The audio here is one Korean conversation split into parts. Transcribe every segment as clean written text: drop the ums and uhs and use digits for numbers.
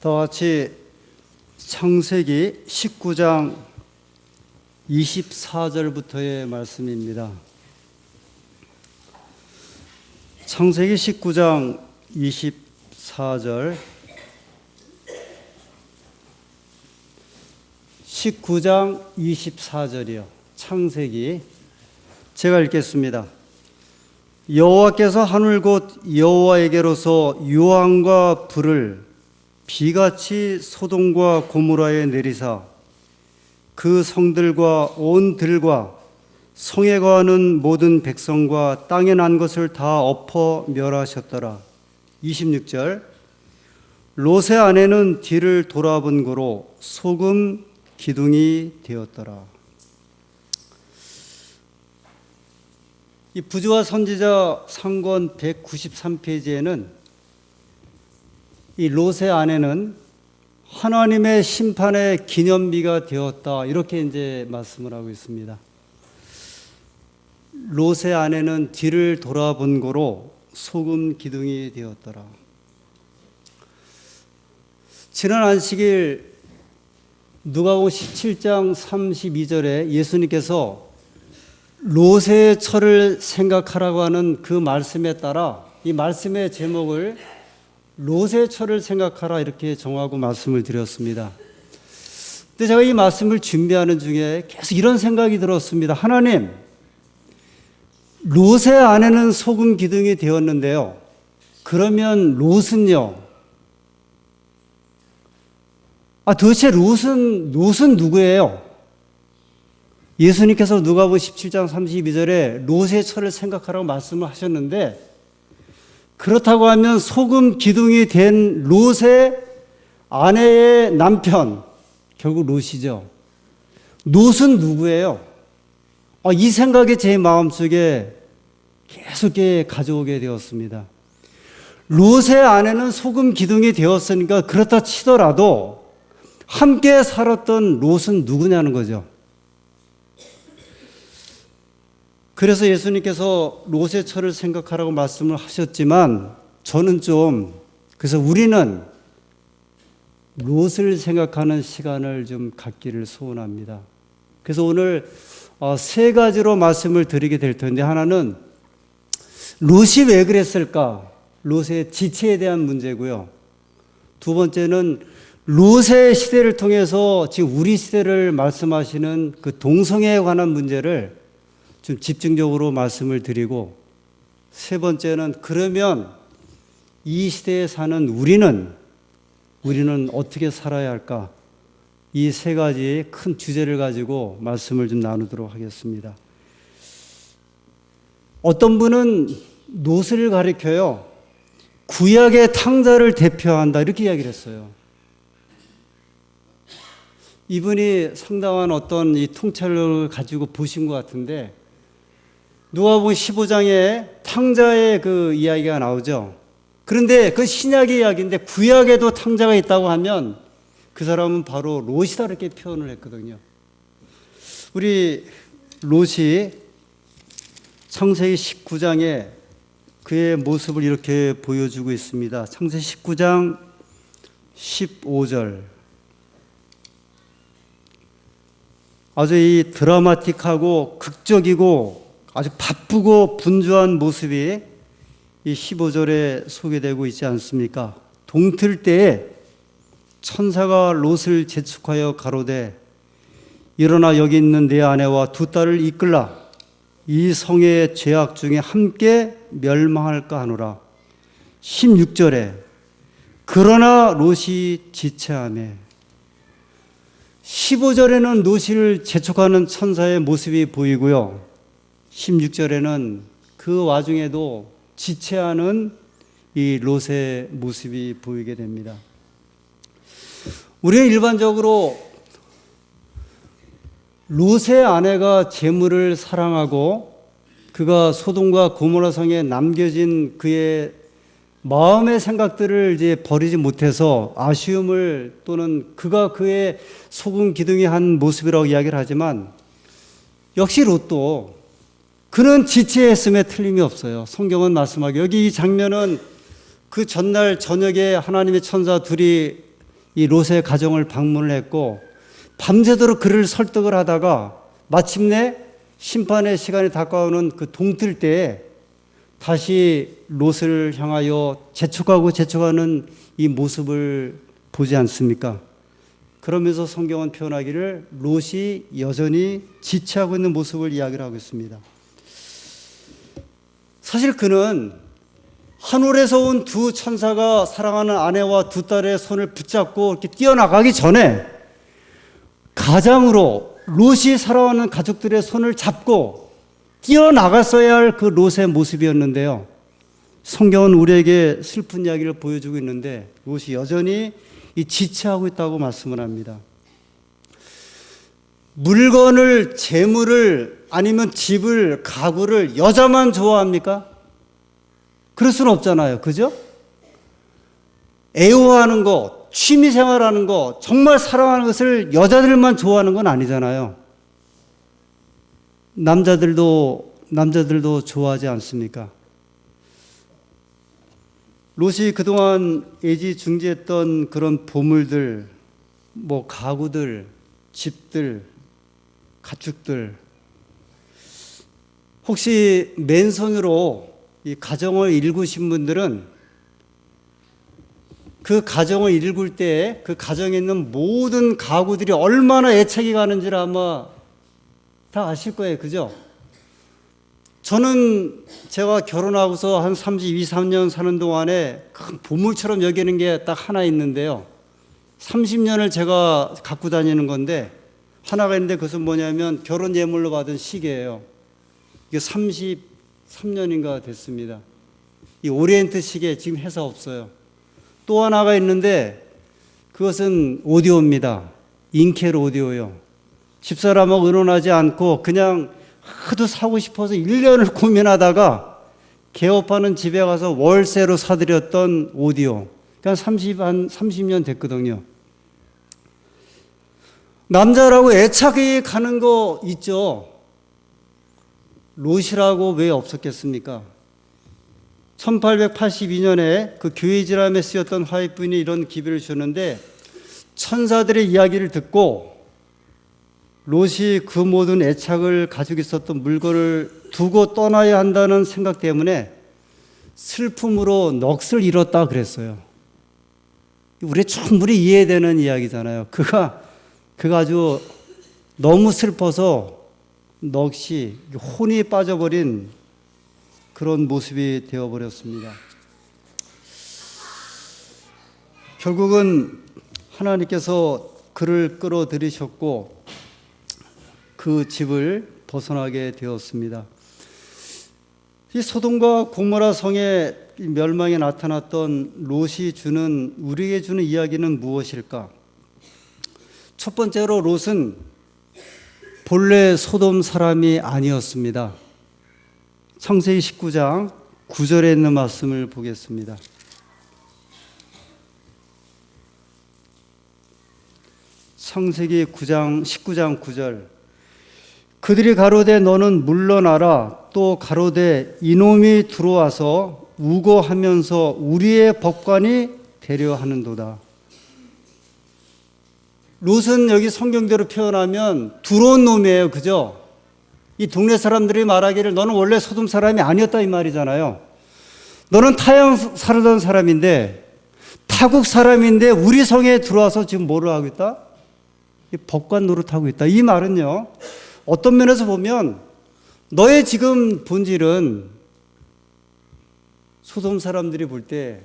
다 같이 창세기 19장 24절부터의 말씀입니다. 창세기 19장 24절 19장 24절이요. 창세기 제가 읽겠습니다. 여호와께서 하늘 곧 여호와에게로서 유황과 불을 비같이 소돔과 고모라에 내리사 그 성들과 온 들과 성에 거하는 모든 백성과 땅에 난 것을 다 엎어 멸하셨더라. 26절 롯의 아내는 뒤를 돌아본 고로 소금 기둥이 되었더라. 이 부조와 선지자 상권 193페이지에는 이 롯의 아내는 하나님의 심판의 기념비가 되었다, 이렇게 이제 말씀을 하고 있습니다. 롯의 아내는 뒤를 돌아본 고로 소금 기둥이 되었더라. 지난 안식일 누가복음 17장 32절에 예수님께서 롯의 처를 생각하라고 하는 그 말씀에 따라 이 말씀의 제목을 롯의 처를 생각하라 이렇게 정하고 말씀을 드렸습니다. 근데 제가 이 말씀을 준비하는 중에 계속 이런 생각이 들었습니다. 하나님, 롯의 아내는 소금 기둥이 되었는데요. 그러면 롯은요? 도대체 롯은 누구예요? 예수님께서 누가복음 17장 32절에 롯의 처를 생각하라고 말씀을 하셨는데, 그렇다고 하면 소금 기둥이 된 롯의 아내의 남편, 결국 롯이죠. 롯은 누구예요? 이 생각이 제 마음속에 계속 가져오게 되었습니다. 롯의 아내는 소금 기둥이 되었으니까 그렇다 치더라도 함께 살았던 롯은 누구냐는 거죠. 그래서 예수님께서 롯의 처를 생각하라고 말씀을 하셨지만 저는 그래서 우리는 롯을 생각하는 시간을 좀 갖기를 소원합니다. 그래서 오늘 세 가지로 말씀을 드리게 될 텐데, 하나는 롯이 왜 그랬을까? 롯의 지체에 대한 문제고요. 두 번째는 롯의 시대를 통해서 지금 우리 시대를 말씀하시는 그 동성애에 관한 문제를 좀 집중적으로 말씀을 드리고, 세 번째는 그러면 이 시대에 사는 우리는 어떻게 살아야 할까? 이 세 가지 큰 주제를 가지고 말씀을 좀 나누도록 하겠습니다. 어떤 분은 롯을 가리켜요. 구약의 탕자를 대표한다, 이렇게 이야기를 했어요. 이분이 상당한 어떤 이 통찰을 가지고 보신 것 같은데, 누가복음 15장에 탕자의 그 이야기가 나오죠. 그런데 그 신약의 이야기인데 구약에도 탕자가 있다고 하면 그 사람은 바로 롯이다, 이렇게 표현을 했거든요. 우리 롯이 창세기 19장에 그의 모습을 이렇게 보여주고 있습니다. 창세기 19장 15절. 아주 이 드라마틱하고 극적이고 아주 바쁘고 분주한 모습이 이 15절에 소개되고 있지 않습니까? 동틀 때에 천사가 롯을 재촉하여 가로되 일어나 여기 있는 내 아내와 두 딸을 이끌라, 이 성의 죄악 중에 함께 멸망할까 하노라. 16절에 그러나 롯이 지체하매. 15절에는 롯을 재촉하는 천사의 모습이 보이고요, 16절에는 그 와중에도 지체하는 이 롯의 모습이 보이게 됩니다. 우리는 일반적으로 롯의 아내가 재물을 사랑하고 그가 소돔과 고모라 성에 남겨진 그의 마음의 생각들을 이제 버리지 못해서 아쉬움을, 또는 그가 그의 소금 기둥이 한 모습이라고 이야기를 하지만, 역시 롯도 그는 지체했음에 틀림이 없어요. 성경은 말씀하기에, 여기 이 장면은 그 전날 저녁에 하나님의 천사 둘이 이 롯의 가정을 방문을 했고 밤새도록 그를 설득을 하다가 마침내 심판의 시간이 다가오는 그 동틀 때에 다시 롯을 향하여 재촉하는 이 모습을 보지 않습니까? 그러면서 성경은 표현하기를 롯이 여전히 지체하고 있는 모습을 이야기를 하고 있습니다. 사실 그는 하늘에서 온 두 천사가 사랑하는 아내와 두 딸의 손을 붙잡고 이렇게 뛰어나가기 전에 가장으로 롯이 사랑하는 가족들의 손을 잡고 뛰어나갔어야 할 그 롯의 모습이었는데요. 성경은 우리에게 슬픈 이야기를 보여주고 있는데 롯이 여전히 이 지체하고 있다고 말씀을 합니다. 물건을, 재물을, 아니면 집을, 가구를 여자만 좋아합니까? 그럴 수는 없잖아요. 그죠? 애호하는 것, 취미생활하는 것, 정말 사랑하는 것을 여자들만 좋아하는 건 아니잖아요. 남자들도 좋아하지 않습니까? 롯이 그동안 애지중지했던 그런 보물들, 가구들, 집들, 가축들, 혹시 맨손으로 이 가정을 일구신 분들은 그 가정을 일굴 때 그 가정에 있는 모든 가구들이 얼마나 애착이 가는지를 아마 다 아실 거예요. 그죠? 저는 제가 결혼하고서 한 33년 사는 동안에 큰 보물처럼 여기는 게 딱 하나 있는데요. 30년을 제가 갖고 다니는 건데 하나가 있는데 그것은 뭐냐면 결혼 예물로 받은 시계예요. 이게 33년인가 됐습니다. 이 오리엔트 시계 지금 회사 없어요. 또 하나가 있는데 그것은 오디오입니다. 인켈 오디오요. 집사람하고 의논하지 않고 그냥 하도 사고 싶어서 1년을 고민하다가 개업하는 집에 가서 월세로 사들였던 오디오. 그러니까 30년 됐거든요. 남자라고 애착이 가는 거 있죠. 롯이라고 왜 없었겠습니까? 1882년에 그 교회지람에 쓰였던 화이트분이 이런 기별을 주셨는데 천사들의 이야기를 듣고 롯이 그 모든 애착을 가지고 있었던 물건을 두고 떠나야 한다는 생각 때문에 슬픔으로 넋을 잃었다 그랬어요. 우리 충분히 이해되는 이야기잖아요. 그가 아주 너무 슬퍼서 넋이 혼이 빠져버린 그런 모습이 되어버렸습니다. 결국은 하나님께서 그를 끌어들이셨고 그 집을 벗어나게 되었습니다. 이 소돔과 고모라 성의 멸망에 나타났던 롯이 우리에게 주는 이야기는 무엇일까? 첫 번째로 롯은 본래 소돔 사람이 아니었습니다. 창세기 19장 9절에 있는 말씀을 보겠습니다. 창세기 19장 9절. 그들이 가로되 너는 물러나라. 또 가로되 이놈이 들어와서 우거하면서 우리의 법관이 되려 하는도다. 롯은 여기 성경대로 표현하면 들어온 놈이에요. 그죠? 이 동네 사람들이 말하기를 너는 원래 소돔 사람이 아니었다 이 말이잖아요. 너는 타양 살던 사람인데 타국 사람인데 우리 성에 들어와서 지금 뭐를 하고 있다? 이 법관 노릇하고 있다. 이 말은요. 어떤 면에서 보면 너의 지금 본질은 소돔 사람들이 볼 때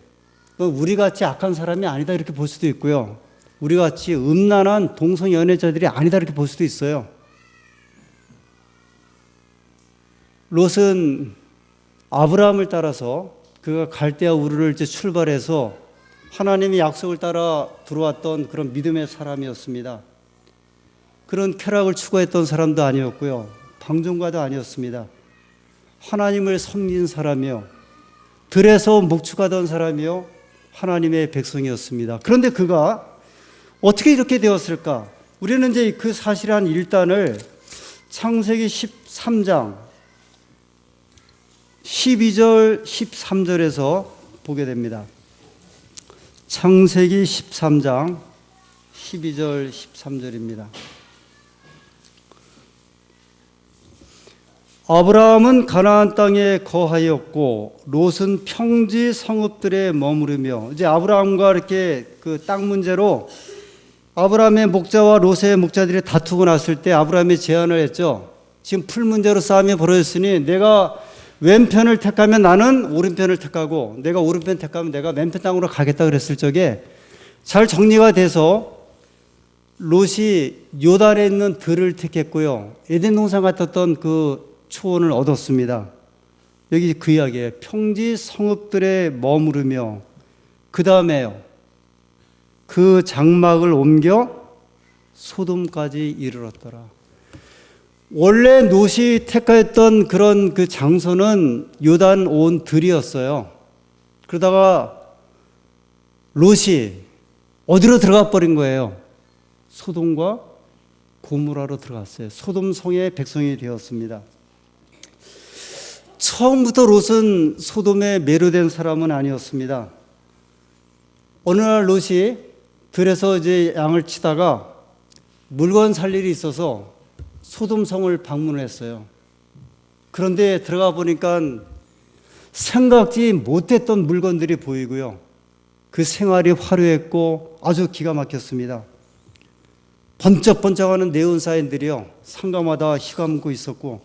넌 우리같이 악한 사람이 아니다 이렇게 볼 수도 있고요. 우리같이 음란한 동성연애자들이 아니다 이렇게 볼 수도 있어요. 롯은 아브라함을 따라서 그가 갈대아 우르를 이제 출발해서 하나님의 약속을 따라 들어왔던 그런 믿음의 사람이었습니다. 그런 쾌락을 추구했던 사람도 아니었고요. 방종가도 아니었습니다. 하나님을 섬긴 사람이요. 들에서 목축하던 사람이요. 하나님의 백성이었습니다. 그런데 그가 어떻게 이렇게 되었을까? 우리는 이제 그 사실의 한 일단을 창세기 13장 12절 13절에서 보게 됩니다. 창세기 13장 12절 13절입니다. 아브라함은 가나안 땅에 거하였고 롯은 평지 성읍들에 머무르며, 이제 아브라함과 이렇게 그 땅 문제로 아브라함의 목자와 롯의 목자들이 다투고 났을 때 아브라함이 제안을 했죠. 지금 풀 문제로 싸움이 벌어졌으니 내가 왼편을 택하면 나는 오른편을 택하고, 내가 오른편 택하면 내가 왼편 땅으로 가겠다 그랬을 적에 잘 정리가 돼서 롯이 요단에 있는 들을 택했고요, 에덴 동산 같았던 그 초원을 얻었습니다. 여기 그 이야기예요. 평지 성읍들에 머무르며, 그 다음에요, 그 장막을 옮겨 소돔까지 이르렀더라. 원래 롯이 택하였던 그런 그 장소는 요단 온 들이었어요. 그러다가 롯이 어디로 들어가 버린 거예요? 소돔과 고모라로 들어갔어요. 소돔 성의 백성이 되었습니다. 처음부터 롯은 소돔에 매료된 사람은 아니었습니다. 어느 날 롯이 들에서 이제 양을 치다가 물건 살 일이 있어서 소돔 성을 방문을 했어요. 그런데 들어가 보니까 생각지 못했던 물건들이 보이고요, 그 생활이 화려했고 아주 기가 막혔습니다. 번쩍번쩍하는 네온사인들이요, 상가마다 휘감고 있었고,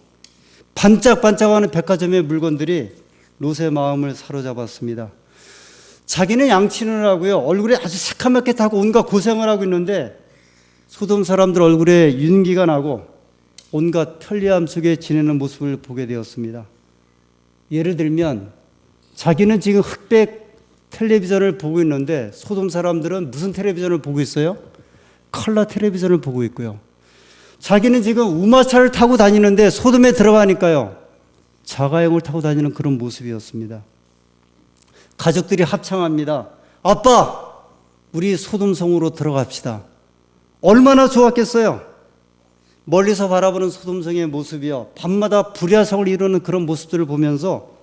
반짝반짝하는 백화점의 물건들이 롯의 마음을 사로잡았습니다. 자기는 양치느라고요, 얼굴에 아주 새카맣게 타고 온갖 고생을 하고 있는데 소돔 사람들 얼굴에 윤기가 나고 온갖 편리함 속에 지내는 모습을 보게 되었습니다. 예를 들면 자기는 지금 흑백 텔레비전을 보고 있는데 소돔 사람들은 무슨 텔레비전을 보고 있어요? 컬러 텔레비전을 보고 있고요. 자기는 지금 우마차를 타고 다니는데 소돔에 들어가니까요, 자가용을 타고 다니는 그런 모습이었습니다. 가족들이 합창합니다. 아빠, 우리 소돔성으로 들어갑시다. 얼마나 좋았겠어요. 멀리서 바라보는 소돔성의 모습이요, 밤마다 불야성을 이루는 그런 모습들을 보면서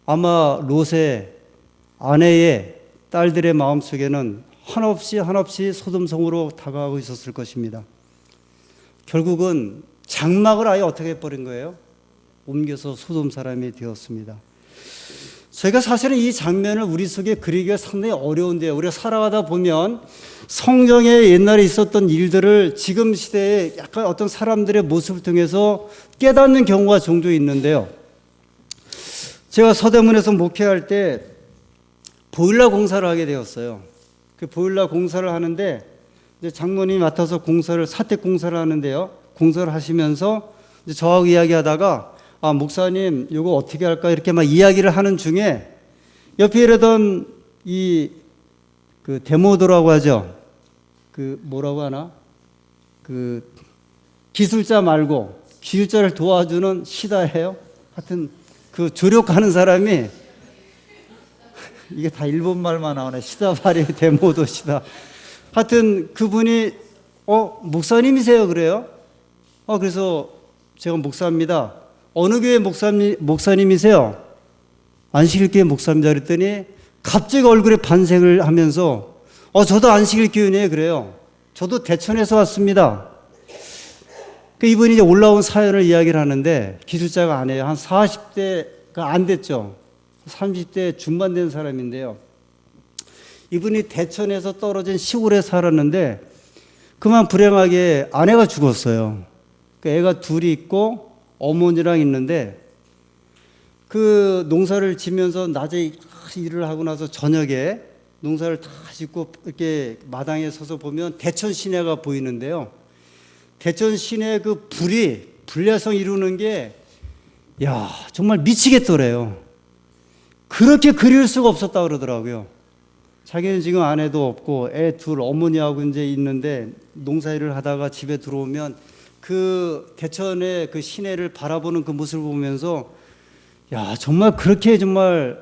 아마 롯의 아내의 딸들의 마음속에는 한없이 소돔성으로 다가가고 있었을 것입니다. 결국은 장막을 아예 어떻게 해버린 거예요? 옮겨서 소돔 사람이 되었습니다. 저희가 사실은 이 장면을 우리 속에 그리기가 상당히 어려운데요, 우리가 살아가다 보면 성경에 옛날에 있었던 일들을 지금 시대에 약간 어떤 사람들의 모습을 통해서 깨닫는 경우가 종종 있는데요, 제가 서대문에서 목회할 때 보일러 공사를 하게 되었어요. 그 보일러 공사를 하는데 이제 장로님이 맡아서 사택 공사를 하는데요, 공사를 하시면서 이제 저하고 이야기하다가 목사님 이거 어떻게 할까 이렇게 막 이야기를 하는 중에 옆에 이러던 그 데모도라고 하죠. 그 뭐라고 하나? 그 기술자 말고 기술자를 도와주는 시다예요. 하여튼 그 조력하는 사람이 이게 다 일본 말만 나오네. 시다바리 데모도 시다. 하여튼 그분이 목사님이세요 그래요. 그래서 제가 목사입니다. 어느 교회 목사님이세요? 안식일교회 목사입니다 그랬더니 갑자기 얼굴에 반색을 하면서 저도 안식일교회네 그래요. 저도 대천에서 왔습니다. 이분이 이제 올라온 사연을 이야기를 하는데 기술자가 아니에요. 한 40대가 안 됐죠. 30대 중반 된 사람인데요. 이분이 대천에서 떨어진 시골에 살았는데 그만 불행하게 아내가 죽었어요. 애가 둘이 있고 어머니랑 있는데 그 농사를 지면서 낮에 일을 하고 나서 저녁에 농사를 다 짓고 이렇게 마당에 서서 보면 대천 시내가 보이는데요. 대천 시내 그 불야성 이루는 게 정말 미치겠더래요. 그렇게 그리울 수가 없었다 그러더라고요. 자기는 지금 아내도 없고 애 둘 어머니하고 이제 있는데 농사일을 하다가 집에 들어오면 그 대천의 그 시내를 바라보는 그 모습을 보면서 정말 그렇게 정말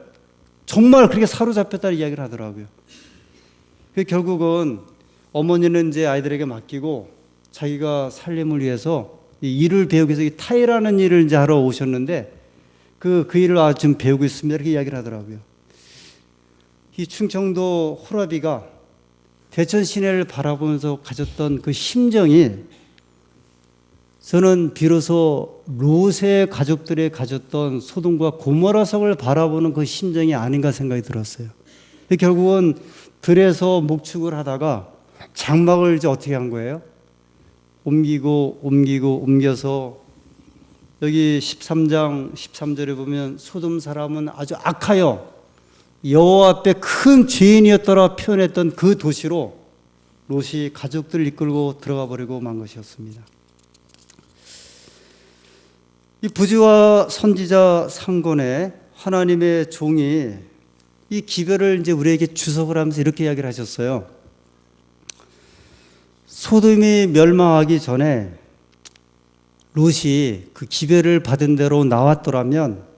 그렇게 사로잡혔다는 이야기를 하더라고요. 결국은 어머니는 이제 아이들에게 맡기고 자기가 살림을 위해서 일을 배우기 위해서 타일하는 일을 이제 하러 오셨는데 그 일을 좀 배우고 있습니다 이렇게 이야기를 하더라고요. 이 충청도 호라비가 대천 시내를 바라보면서 가졌던 그 심정이 저는 비로소 롯의 가족들이 가졌던 소돔과 고모라 성을 바라보는 그 심정이 아닌가 생각이 들었어요. 결국은 들에서 목축을 하다가 장막을 이제 어떻게 한 거예요? 옮겨서 여기 13장 13절에 보면 소돔 사람은 아주 악하여 여호와 앞에 큰 죄인이었더라 표현했던 그 도시로 롯이 가족들을 이끌고 들어가 버리고 만 것이었습니다. 이 부지와 선지자 상곤에 하나님의 종이 이 기별을 이제 우리에게 주석을 하면서 이렇게 이야기를 하셨어요. 소돔이 멸망하기 전에 롯이 그 기별을 받은 대로 나왔더라면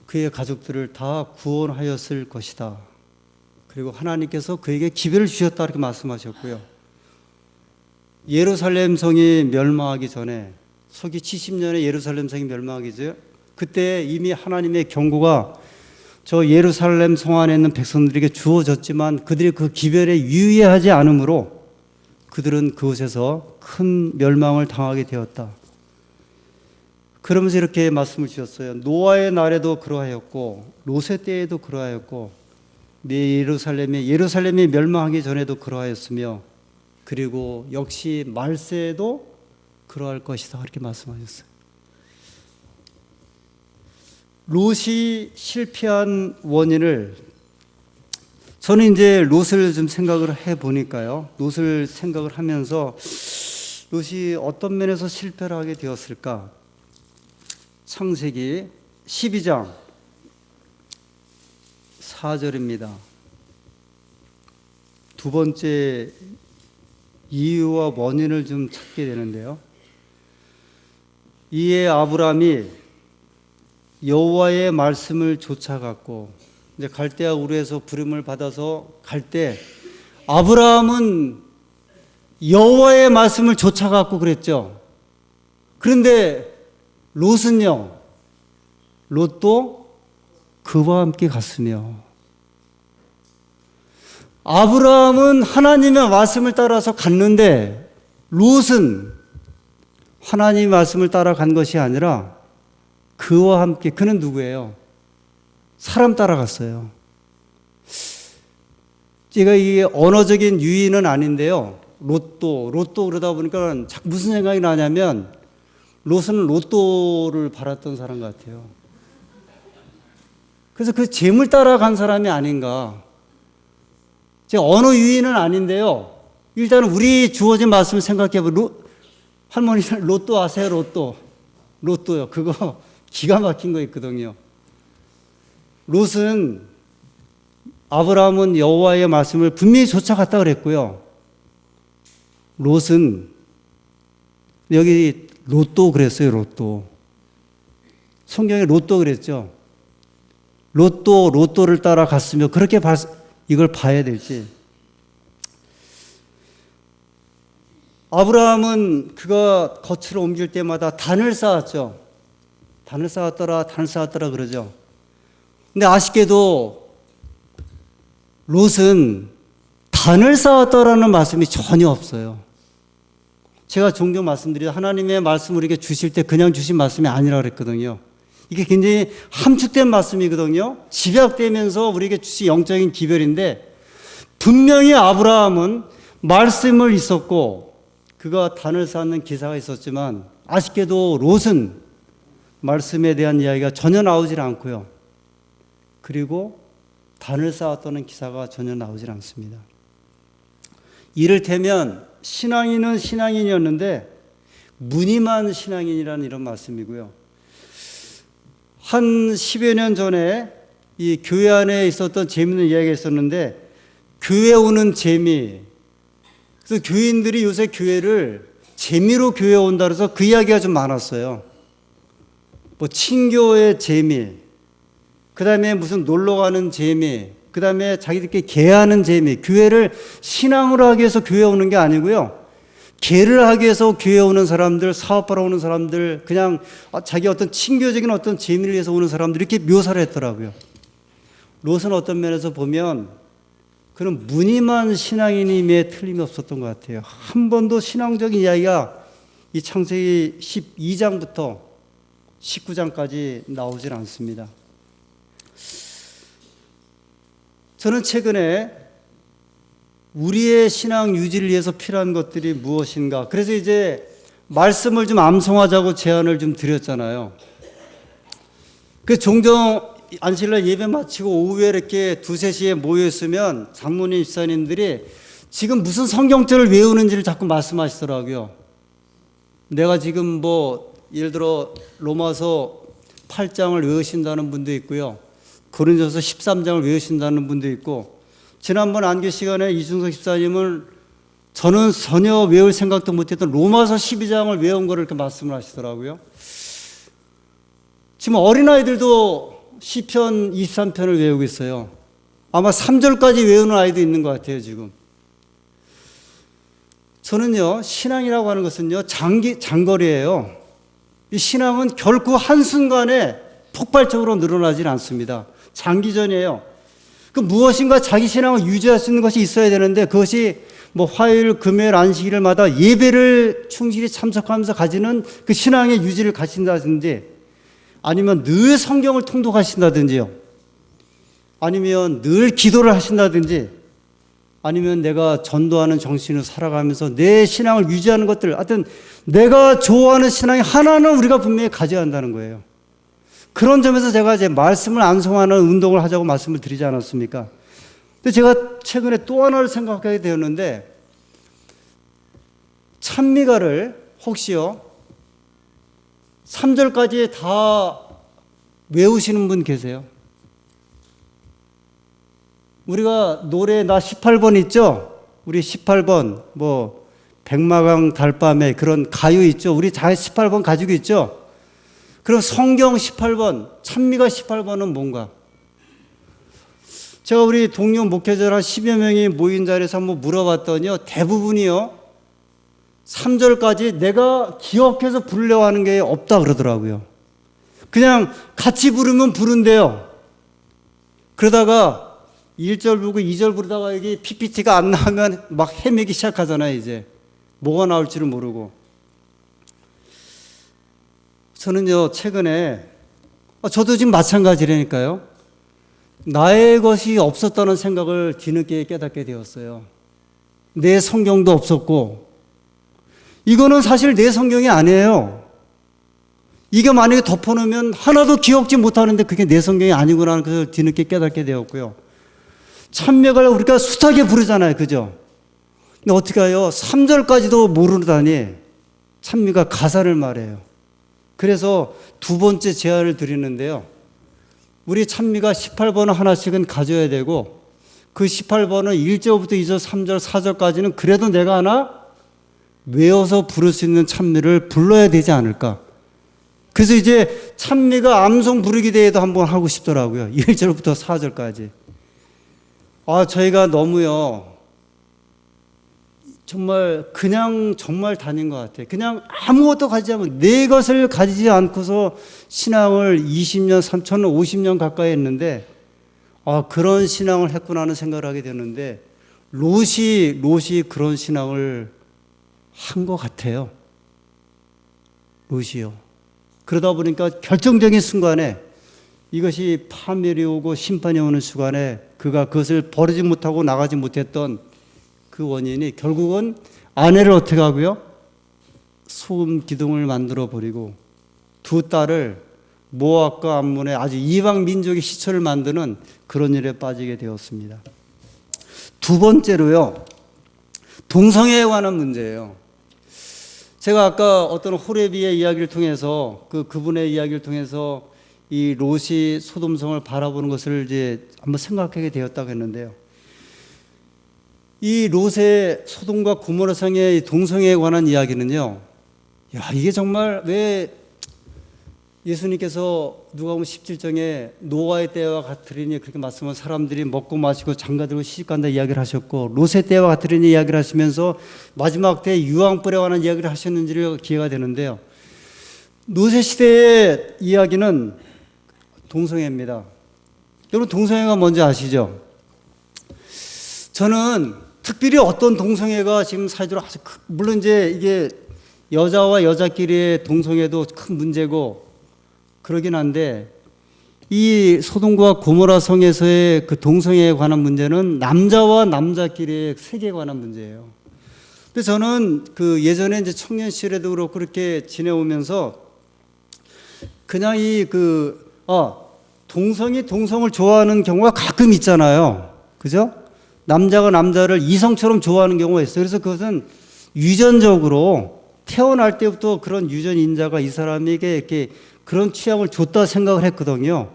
그의 가족들을 다 구원하였을 것이다. 그리고 하나님께서 그에게 기별을 주셨다 이렇게 말씀하셨고요. 예루살렘 성이 멸망하기 전에 서기 70년에 예루살렘 성이 멸망하기 전에 그때 이미 하나님의 경고가 저 예루살렘 성 안에 있는 백성들에게 주어졌지만 그들이 그 기별에 유의하지 않으므로 그들은 그곳에서 큰 멸망을 당하게 되었다. 그러면서 이렇게 말씀을 주셨어요. 노아의 날에도 그러하였고 롯의 때에도 그러하였고 예루살렘이 멸망하기 전에도 그러하였으며 그리고 역시 말세에도 그러할 것이다 이렇게 말씀하셨어요. 롯이 실패한 원인을 저는 이제 롯을 좀 생각을 해 보니까요. 롯을 생각을 하면서 롯이 어떤 면에서 실패를 하게 되었을까? 창세기 12장 4절입니다. 두 번째 이유와 원인을 좀 찾게 되는데요. 이에 아브람이 여호와의 말씀을 쫓아갔고 이제 갈대아 우르에서 부름을 받아서 갈 때 아브라함은 여호와의 말씀을 쫓아갔고 그랬죠. 그런데 롯은요, 롯도 그와 함께 갔으며 아브라함은 하나님의 말씀을 따라서 갔는데 롯은 하나님의 말씀을 따라간 것이 아니라 그와 함께, 그는 누구예요? 사람 따라갔어요. 제가 이게 언어적인 유의는 아닌데요. 로또 그러다 보니까 무슨 생각이 나냐면 롯은 로또를 팔았던 사람 같아요. 그래서 그 재물 따라간 사람이 아닌가. 제가 언어 유의는 아닌데요. 일단은 우리 주어진 말씀을 생각해보면 할머니는 로또 아세요? 로또요. 그거 기가 막힌 거 있거든요. 롯은 아브라함은 여호와의 말씀을 분명히 쫓아갔다 그랬고요. 롯은 여기 로또 그랬어요. 로또. 성경에 로또 그랬죠. 로또를 따라갔으며 그렇게 이걸 봐야 될지. 아브라함은 그가 거처를 옮길 때마다 단을 쌓았죠. 단을 쌓았더라 그러죠. 근데 아쉽게도 롯은 단을 쌓았더라는 말씀이 전혀 없어요. 제가 종종 말씀드리죠. 하나님의 말씀을 우리에게 주실 때 그냥 주신 말씀이 아니라 그랬거든요. 이게 굉장히 함축된 말씀이거든요. 집약되면서 우리에게 주신 영적인 기별인데 분명히 아브라함은 말씀을 있었고 그가 단을 쌓는 기사가 있었지만 아쉽게도 롯은 말씀에 대한 이야기가 전혀 나오질 않고요. 그리고 단을 쌓았다는 기사가 전혀 나오질 않습니다. 이를테면 신앙인은 신앙인이었는데 무늬만 신앙인이라는 이런 말씀이고요. 한 10여 년 전에 이 교회 안에 있었던 재미있는 이야기가 있었는데 교회 오는 재미. 그래서 교인들이 요새 교회를 재미로 교회 온다 그래서 그 이야기가 좀 많았어요. 뭐 친교의 재미, 그 다음에 무슨 놀러 가는 재미, 그 다음에 자기들끼리 개하는 재미. 교회를 신앙으로 하기 위해서 교회 오는 게 아니고요. 개를 하기 위해서 교회 오는 사람들, 사업하러 오는 사람들, 그냥 자기 어떤 친교적인 어떤 재미를 위해서 오는 사람들 이렇게 묘사를 했더라고요. 롯은 어떤 면에서 보면 그런 무늬만 신앙인임에 틀림이 없었던 것 같아요. 한 번도 신앙적인 이야기가 이 창세기 12장부터 19장까지 나오질 않습니다. 저는 최근에 우리의 신앙 유지를 위해서 필요한 것들이 무엇인가, 그래서 이제 말씀을 좀 암송하자고 제안을 좀 드렸잖아요. 그 종종 안식일날 예배 마치고 오후에 이렇게 2, 3시에 모여있으면 장로님, 집사님들이 지금 무슨 성경절을 외우는지를 자꾸 말씀하시더라고요. 내가 지금 뭐 예를 들어 로마서 8장을 외우신다는 분도 있고요, 고린도서 13장을 외우신다는 분도 있고, 지난번 안교 시간에 이준석 집사님은 저는 전혀 외울 생각도 못했던 로마서 12장을 외운 거를 이렇게 말씀을 하시더라고요. 지금 어린아이들도 시편 23편을 외우고 있어요. 아마 3절까지 외우는 아이도 있는 것 같아요, 지금. 저는요, 신앙이라고 하는 것은요, 장거리예요. 이 신앙은 결코 한순간에 폭발적으로 늘어나질 않습니다. 장기전이에요. 그 무엇인가 자기 신앙을 유지할 수 있는 것이 있어야 되는데, 그것이 뭐 화요일, 금요일, 안식일마다 예배를 충실히 참석하면서 가지는 그 신앙의 유지를 가진다든지, 아니면 늘 성경을 통독하신다든지요, 아니면 늘 기도를 하신다든지, 아니면 내가 전도하는 정신으로 살아가면서 내 신앙을 유지하는 것들, 하여튼 내가 좋아하는 신앙이 하나는 우리가 분명히 가져야 한다는 거예요. 그런 점에서 제가 이제 말씀을 암송하는 운동을 하자고 말씀을 드리지 않았습니까? 근데 제가 최근에 또 하나를 생각하게 되었는데, 찬미가를 혹시요 3절까지 다 외우시는 분 계세요? 우리가 노래 나 18번 있죠? 우리 18번 뭐 백마강 달밤에 그런 가요 있죠? 우리 다 18번 가지고 있죠? 그럼 성경 18번, 찬미가 18번은 뭔가? 제가 우리 동료 목회자 한 10여 명이 모인 자리에서 한번 물어봤더니요, 대부분이요 3절까지 내가 기억해서 부르려고 하는 게 없다 그러더라고요. 그냥 같이 부르면 부른대요. 그러다가 1절 부르고 2절 부르다가 여기 PPT가 안 나오면 막 헤매기 시작하잖아요. 이제 뭐가 나올지를 모르고. 저는요 최근에 저도 지금 마찬가지라니까요, 나의 것이 없었다는 생각을 뒤늦게 깨닫게 되었어요. 내 성경도 없었고, 이거는 사실 내 성경이 아니에요. 이게 만약에 덮어놓으면 하나도 기억지 못하는데 그게 내 성경이 아니구나 하는 것을 뒤늦게 깨닫게 되었고요. 찬미가 우리가 숱하게 부르잖아요, 그죠? 근데 어떻게 해요? 3절까지도 모르다니 찬미가 가사를 말해요. 그래서 두 번째 제안을 드리는데요, 우리 찬미가 18번을 하나씩은 가져야 되고, 그 18번은 1절부터 2절, 3절, 4절까지는 그래도 내가 하나 외워서 부를 수 있는 찬미를 불러야 되지 않을까. 그래서 이제 찬미가 암송 부르기 대회도 한번 하고 싶더라고요. 1절부터 4절까지. 저희가 너무요, 정말 다닌 것 같아요. 그냥 아무것도 가지지 않고 내 것을 가지지 않고서 신앙을 20년, 3천, 50년 가까이 했는데, 그런 신앙을 했구나 하는 생각을 하게 되는데, 롯이 그런 신앙을 한 것 같아요. 롯이요. 그러다 보니까 결정적인 순간에 이것이 파멸이 오고 심판이 오는 순간에 그가 그것을 버리지 못하고 나가지 못했던 그 원인이 결국은 아내를 어떻게 하고요? 소금 기둥을 만들어 버리고 두 딸을 모압과 암몬의 아주 이방 민족의 시초를 만드는 그런 일에 빠지게 되었습니다. 두 번째로요, 동성애에 관한 문제예요. 제가 아까 어떤 호레비의 이야기를 통해서 그분의 이야기를 통해서 이 롯이 소돔성을 바라보는 것을 이제 한번 생각하게 되었다고 했는데요. 이 롯의 소돔과 고모라성의 동성애에 관한 이야기는요, 이게 정말 왜 예수님께서 누가복음 17장에 노아의 때와 같으리니 그렇게 말씀한 사람들이 먹고 마시고 장가들고 시집간다 이야기를 하셨고, 롯의 때와 같으리니 이야기를 하시면서 마지막 때 유황불에 관한 이야기를 하셨는지를 기회가 되는데요, 롯의 시대의 이야기는 동성애입니다. 여러분 동성애가 뭔지 아시죠? 저는 특별히 어떤 동성애가 지금 사회적으로 아주 물론 이제 이게 여자와 여자끼리의 동성애도 큰 문제고 그러긴 한데 이 소돔과 고모라 성에서의 그 동성애에 관한 문제는 남자와 남자끼리의 세계에 관한 문제예요. 근데 저는 그 예전에 이제 청년 시절에도 그렇고 그렇게 지내오면서 그냥 동성이 동성을 좋아하는 경우가 가끔 있잖아요. 그죠? 남자가 남자를 이성처럼 좋아하는 경우가 있어요. 그래서 그것은 유전적으로 태어날 때부터 그런 유전 인자가 이 사람에게 이렇게 그런 취향을 줬다 생각을 했거든요.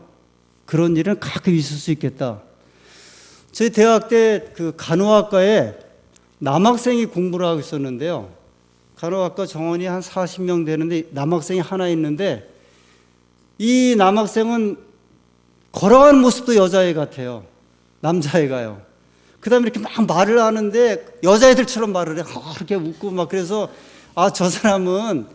그런 일은 가끔 있을 수 있겠다. 저희 대학 때 그 간호학과에 남학생이 공부를 하고 있었는데요. 간호학과 정원이 한 40명 되는데 남학생이 하나 있는데 이 남학생은 걸어가는 모습도 여자애 같아요. 남자애가요. 그 다음에 이렇게 막 말을 하는데 여자애들처럼 말을 해. 이렇게 웃고 막 그래서 저 사람은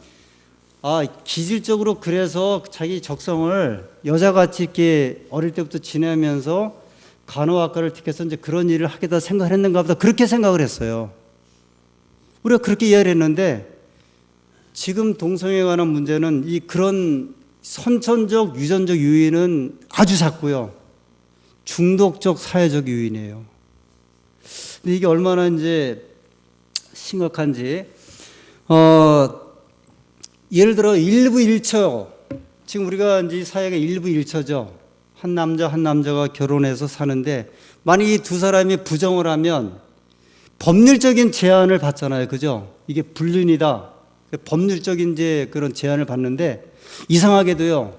기질적으로 그래서 자기 적성을 여자같이 이렇게 어릴 때부터 지내면서 간호학과를 택해서 이제 그런 일을 하겠다 생각을 했는가 보다. 그렇게 생각을 했어요. 우리가 그렇게 이해를 했는데 지금 동성애에 관한 문제는 그런 선천적 유전적 요인은 아주 작고요. 중독적 사회적 요인이에요. 근데 이게 얼마나 이제 심각한지 예를 들어 일부 일처, 지금 우리가 이제 이 사회가 일부 일처죠. 한 남자가 결혼해서 사는데 만약 이 두 사람이 부정을 하면 법률적인 제한을 받잖아요. 그죠? 이게 불륜이다. 법률적인 이제 그런 제한을 받는데 이상하게도요.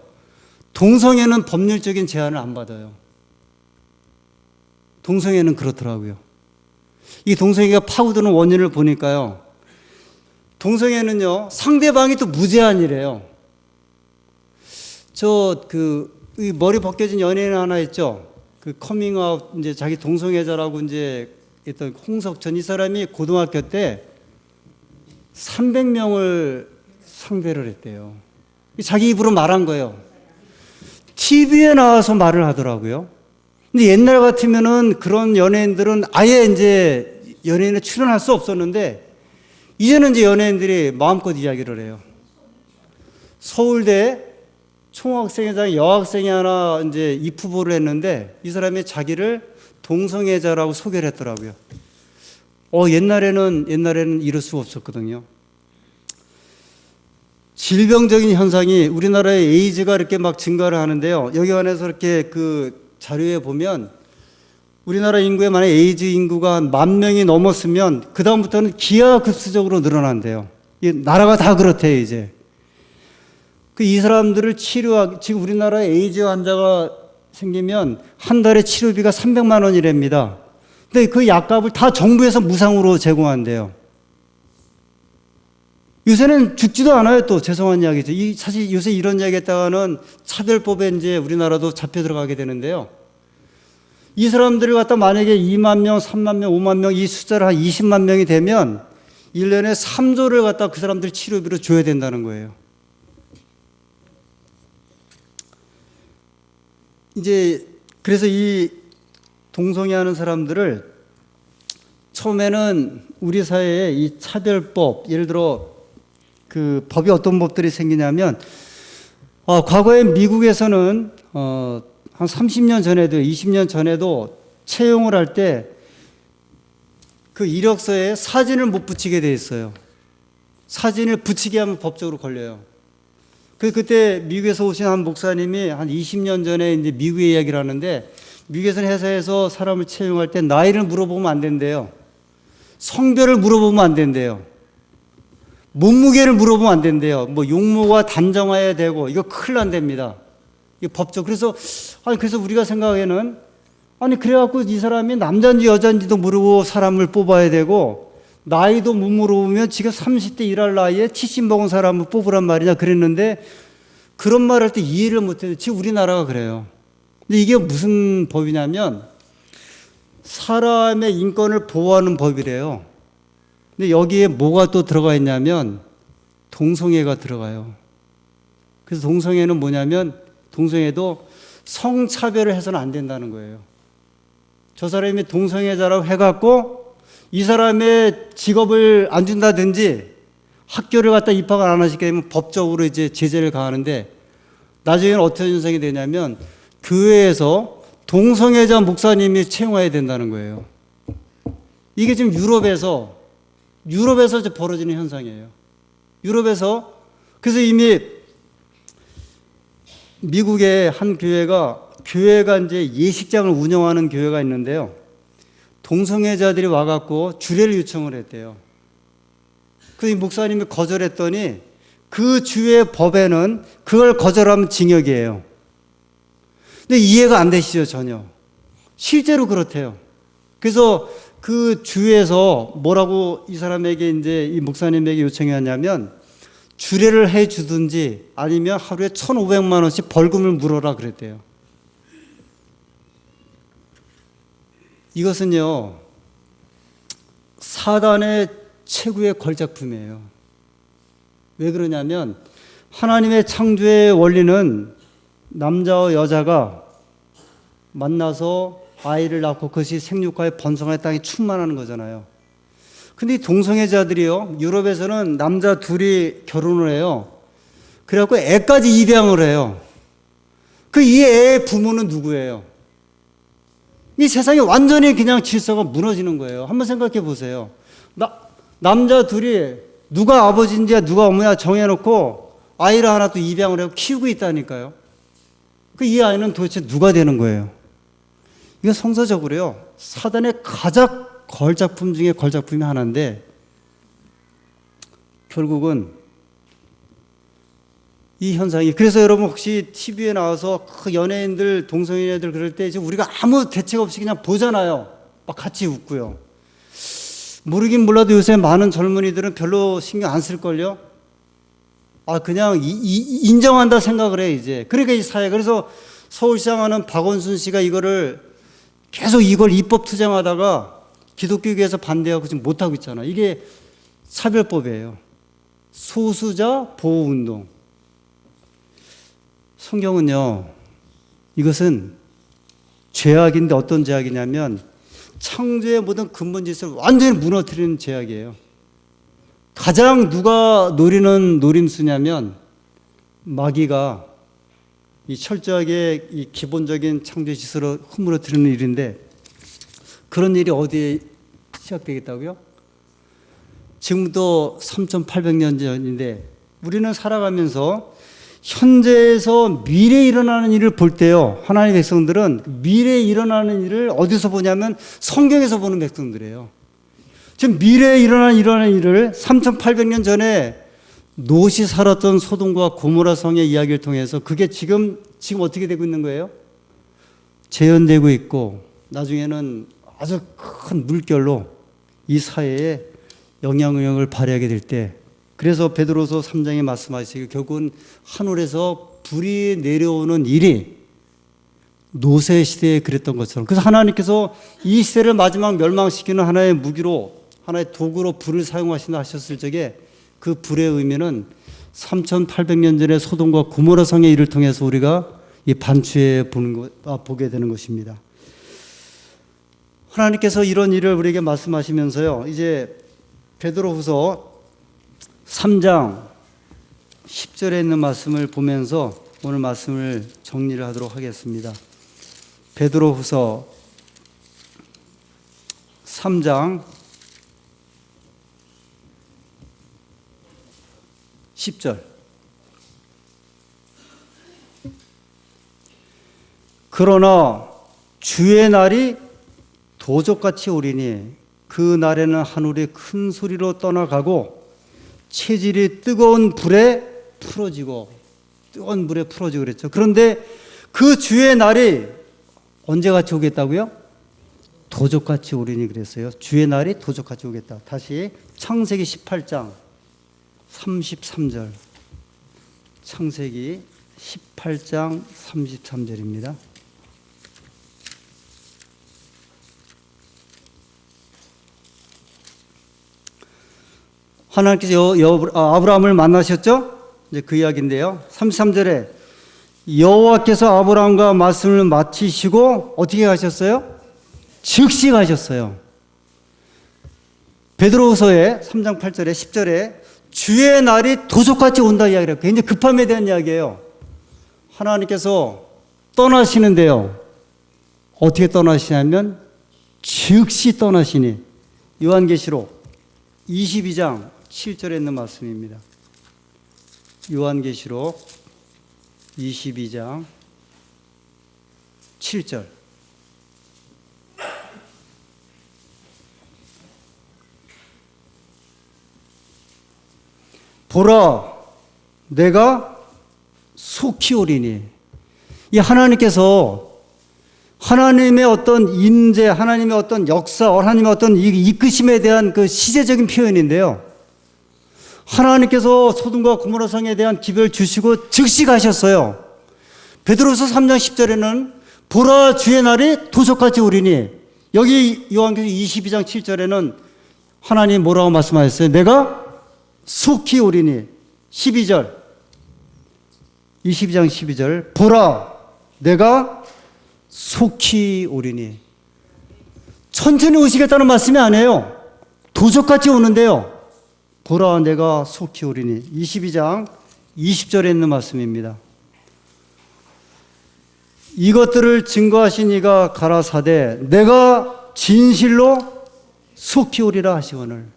동성애는 법률적인 제한을 안 받아요. 동성애는 그렇더라고요. 이 동성애가 파고드는 원인을 보니까요. 동성애는요, 상대방이 또 무제한이래요. 이 머리 벗겨진 연예인 하나 있죠? 그 커밍아웃, 이제 자기 동성애자라고 이제 했던 홍석천, 이 사람이 고등학교 때 300명을 상대를 했대요. 자기 입으로 말한 거예요. TV에 나와서 말을 하더라고요. 근데 옛날 같으면은 그런 연예인들은 아예 이제 연예인에 출연할 수 없었는데 이제는 이제 연예인들이 마음껏 이야기를 해요. 서울대 총학생회장 여학생이 하나 이제 입후보를 했는데 이 사람이 자기를 동성애자라고 소개를 했더라고요. 옛날에는 이럴 수가 없었거든요. 질병적인 현상이 우리나라의 에이즈가 이렇게 막 증가를 하는데요. 여기 안에서 이렇게 그 자료에 보면 우리나라 인구의 만약 에이즈 인구가 10,000명이 넘었으면 그다음부터는 기하급수적으로 늘어난대요. 나라가 다 그렇대요, 이제. 이 사람들을 지금 우리나라에 에이즈 환자가 생기면 한 달에 치료비가 300만 원이랍니다. 근데 그 약값을 다 정부에서 무상으로 제공한대요. 요새는 죽지도 않아요, 또. 죄송한 이야기죠. 사실 요새 이런 이야기 했다가는 차별법에 이제 우리나라도 잡혀 들어가게 되는데요. 이 사람들을 갖다 만약에 2만 명, 3만 명, 5만 명 이 숫자를 한 20만 명이 되면 1년에 3조를 갖다 그 사람들 치료비로 줘야 된다는 거예요. 이제 그래서 이 동성애 하는 사람들을 처음에는 우리 사회에 이 차별법, 예를 들어 그 법이 어떤 법들이 생기냐면 과거에 미국에서는 한 30년 전에도 20년 전에도 채용을 할 때 그 이력서에 사진을 못 붙이게 돼 있어요. 사진을 붙이게 하면 법적으로 걸려요. 그때 미국에서 오신 한 목사님이 한 20년 전에 이제 미국의 이야기를 하는데 미국에서는 회사에서 사람을 채용할 때 나이를 물어보면 안 된대요. 성별을 물어보면 안 된대요. 몸무게를 물어보면 안 된대요. 용모가 단정해야 되고 이거 큰일 난답니다. 이게 법적. 그래서 우리가 생각에는 그래갖고 이 사람이 남자인지 여자인지도 모르고 사람을 뽑아야 되고 나이도 못 물어보면 지금 30대 일할 나이에 70 먹은 사람을 뽑으란 말이냐 그랬는데 그런 말 할 때 이해를 못해요. 지금 우리나라가 그래요. 근데 이게 무슨 법이냐면 사람의 인권을 보호하는 법이래요. 근데 여기에 뭐가 또 들어가 있냐면 동성애가 들어가요. 그래서 동성애는 뭐냐면 동성애도 성차별을 해서는 안 된다는 거예요. 저 사람이 동성애자라고 해갖고 이 사람의 직업을 안 준다든지 학교를 갖다 입학을 안 하시게 되면 법적으로 이제 제재를 가하는데 나중에는 어떤 현상이 되냐면 교회에서 동성애자 목사님이 채용해야 된다는 거예요. 이게 지금 유럽에서 이제 벌어지는 현상이에요. 유럽에서 그래서 이미 미국의 한 교회가 이제 예식장을 운영하는 교회가 있는데요. 동성애자들이 와갖고 주례를 요청을 했대요. 그 목사님이 거절했더니 그 주의 법에는 그걸 거절하면 징역이에요. 근데 이해가 안 되시죠, 전혀. 실제로 그렇대요. 그래서 그 주에서 뭐라고 이 사람에게 이제 이 목사님에게 요청했냐면 주례를 해 주든지 아니면 하루에 1,500만 원씩 벌금을 물어라 그랬대요. 이것은요, 사단의 최고의 걸작품이에요. 왜 그러냐면 하나님의 창조의 원리는 남자와 여자가 만나서 아이를 낳고 그것이 생육하여 번성하여 땅에 충만하는 거잖아요. 근데 이 동성애자들이요, 유럽에서는 남자 둘이 결혼을 해요. 그래갖고 애까지 입양을 해요. 그 이 애의 부모는 누구예요? 이 세상이 완전히 그냥 질서가 무너지는 거예요. 한번 생각해 보세요. 남자 둘이 누가 아버지인지 누가 어머니야 정해놓고 아이를 하나 또 입양을 하고 키우고 있다니까요. 이 아이는 도대체 누가 되는 거예요? 이건 성서적으로요, 사단의 가장 걸작품 중에 걸작품이 하나인데 결국은 이 현상이, 그래서 여러분 혹시 TV에 나와서 그 연예인들 동성애들 그럴 때 지금 우리가 아무 대책 없이 그냥 보잖아요. 막 같이 웃고요. 모르긴 몰라도 요새 많은 젊은이들은 별로 신경 안 쓸걸요. 그냥 인정한다 생각을 해 이제. 그러니까 이 사회, 그래서 서울시장 하는 박원순 씨가 이거를 계속 이걸 입법 투쟁하다가 기독교계에서 반대하고 지금 못하고 있잖아. 이게 차별법이에요. 소수자 보호운동. 성경은요, 이것은 죄악인데 어떤 죄악이냐면 창조의 모든 근본 질서를 완전히 무너뜨리는 죄악이에요. 가장 누가 노리는 노림수냐면 마귀가 이 철저하게 이 기본적인 창조 질서를 허물어뜨리는 일인데, 그런 일이 어디에 시작되겠다고요? 지금부터 3,800년 전인데 우리는 살아가면서 현재에서 미래에 일어나는 일을 볼 때요, 하나님의 백성들은 미래에 일어나는 일을 어디서 보냐면 성경에서 보는 백성들이에요. 지금 미래에 일어나는 일을 3,800년 전에 롯이 살았던 소돔과 고모라 성의 이야기를 통해서 그게 지금 어떻게 되고 있는 거예요? 재현되고 있고 나중에는 아주 큰 물결로 이 사회에 영향력을 발휘하게 될 때, 그래서 베드로서 3장에 말씀하시기를 결국은 하늘에서 불이 내려오는 일이 노세 시대에 그랬던 것처럼, 그래서 하나님께서 이 시대를 마지막 멸망시키는 하나의 무기로, 하나의 도구로 불을 사용하신다 하셨을 적에 그 불의 의미는 3,800년 전에 소돔과 고모라 성의 일을 통해서 우리가 이 반추에 보게 되는 것입니다. 하나님께서 이런 일을 우리에게 말씀하시면서요, 이제 베드로후서 3장 10절에 있는 말씀을 보면서 오늘 말씀을 정리를 하도록 하겠습니다. 베드로후서 3장 10절. 그러나 주의 날이 도적같이 오리니 그 날에는 하늘이 큰 소리로 떠나가고 체질이 뜨거운 물에 풀어지고 그랬죠. 그런데 그 주의 날이 언제같이 오겠다고요? 도적같이 오리니 그랬어요. 주의 날이 도적같이 오겠다. 다시 창세기 18장 33절. 창세기 18장 33절입니다. 하나님께서 아브라함을 만나셨죠? 이제 그 이야기인데요. 33절에 여호와께서 아브라함과 말씀을 마치시고 어떻게 하셨어요? 즉시 가셨어요. 베드로후서의 3장 8절에 10절에 주의 날이 도적같이 온다 이야기를 해요. 굉장히 급함에 대한 이야기예요. 하나님께서 떠나시는데요. 어떻게 떠나시냐면 즉시 떠나시니 요한계시록 22장 7절에 있는 말씀입니다. 요한계시록 22장 7절. 보라, 내가 속히 오리니. 이 하나님께서 하나님의 어떤 임재, 하나님의 어떤 역사, 하나님의 어떤 이끄심에 대한 그 시제적인 표현인데요. 하나님께서 소돔과 고모라 성에 대한 기별을 주시고 즉시 가셨어요. 베드로서 3장 10절에는 보라 주의 날이 도적같이 오리니, 여기 요한계시록 22장 7절에는 하나님 뭐라고 말씀하셨어요? 내가 속히 오리니. 12절 22장 12절 보라 내가 속히 오리니. 천천히 오시겠다는 말씀이 아니에요. 도적같이 오는데요. 보라 내가 속히 오리니. 22장 20절에 있는 말씀입니다. 이것들을 증거하신 이가 가라사대 내가 진실로 속히 오리라 하시거늘.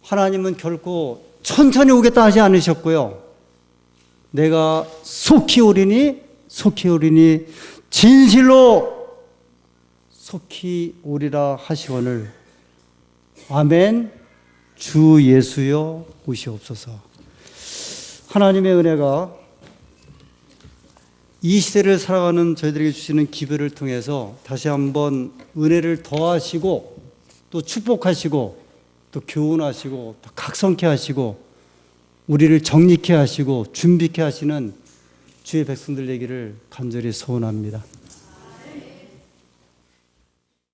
하나님은 결코 천천히 오겠다 하지 않으셨고요. 내가 속히 오리니 진실로 속히 오리라 하시거늘. 아멘. 주 예수여 오시옵소서. 하나님의 은혜가 이 시대를 살아가는 저희들에게 주시는 기별을 통해서 다시 한번 은혜를 더하시고 또 축복하시고 또 교훈하시고 또 각성케 하시고 우리를 정립케 하시고 준비케 하시는 주의 백성들 되기를 간절히 소원합니다.